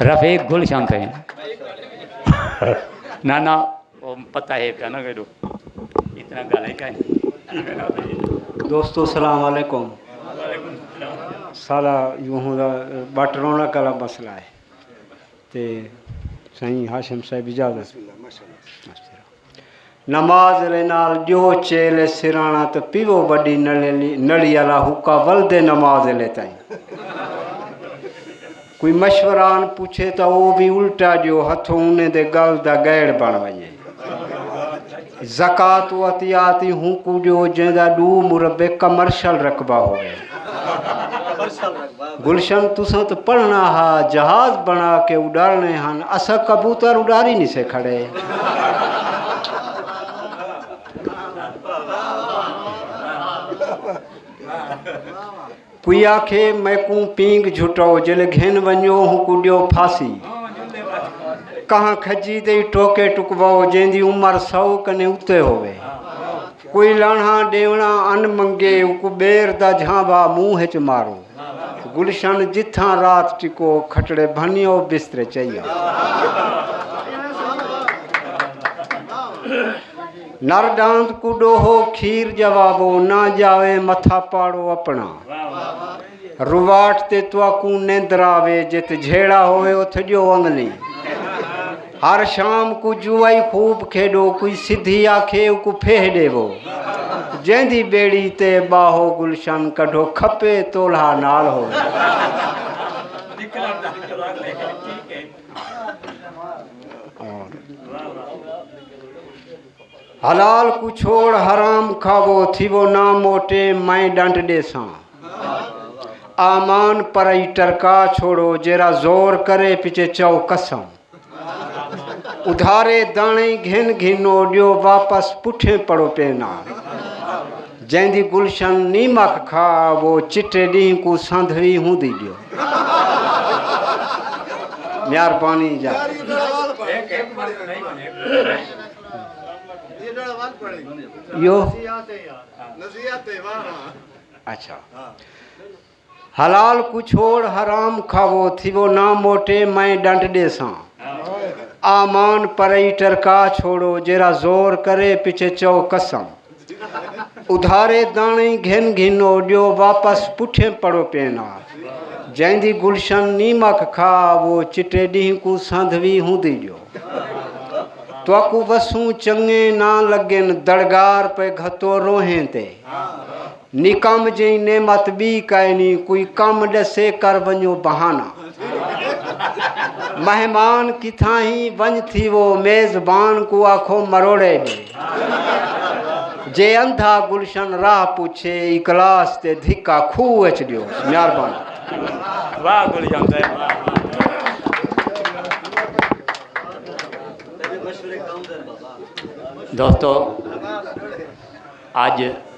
रफीक गुलशन थे ना ना वो पता है क्या ना करो इतना गाले का नहीं। दोस्तों सलाम वालेकुम। सारा यूं बाटरोना का मसला है ते सही हाशिम साहब इजाजत नमाज रे नाल जो चेले सिराना तो पीवो बड़ी नली वाला हुक्का वलदे नमाज ले ताई कोई मशवरान पूछे तो वो भी उल्टा जो हथों उन्हें दे गल दा गैड़ बन वजे ज़कात वतियाती हुकू जो जेंदा डू मुरबे कमर्शल रकबा होवे गुलशन तुसा तो पढ़ना हा जहाज बना के उड़ाने हन असा कबूतर उड़ारी नहीं से खड़े कोई आखे मैं को पींग झुटो जिले घेन वञो हूँ कुडियो फांसी कहाँ खजी दे टोके टुकवाओ जेंदी उम्र 100 कने उते होवे कोई लाणा डेवणा अन मंगे उको बेर दा झांबा मुंह च मारो गुलशन जिथा रात टिको खटड़े भनियो बिस्तरे चैया नर डांद कुडो हो खीर जवाबो ना जावे मथा पाड़ो अपना रुवाट ते त्वाकू नेंदरावे जित झेड़ा होवे उथ जो अंगली हर शाम को जुआई खूब खेडो कोई सिधी आखे को फेह देवो जेंदी बेड़ी ते बाहो गुलशन कढो खपे तोल्हा नाल हो हलाल को छोड़ हराम खावो थी वो ना मोटे मैं डंट देसा आमान परई टरका छोड़ो जेरा जोर करे पिछे चौ कसम उधारे दाणे घिन घिनो ॾियो वापस पुठे पड़ो पेना जैंदी गुलशन नीमक खा वो चिटे ॾींहं को संधवी हूंदी ॾियो महिरबानी जा यो अच्छा हलाल को छोड़ हराम खावो थी वो ना मोटे मैं डंट देसा आमान परई टरका छोड़ो जेरा जोर करे पिछे चौ कसम उधारे दाणे घिन घिनो ॾियो वापस पुठे पड़ो पेना जैंदी गुलशन नीमक खा वो चिटे ॾींहं को संधवी हूंदी ॾियो त्वाकू वसूं चङे ना लॻेन दड़गार पे घतो रोहें ते निकम जी नेमत बी काइनी कोई कम ॾसे कर वञो बहाना मेहमान किथां ही वञ थी वो मेज़बान को आखो मरोड़े दे जे अंधा गुलशन राह पूछे इकलास ते धिक्का खूह अच ॾियो महिरबानी वाह गुलशन दोस्तों आज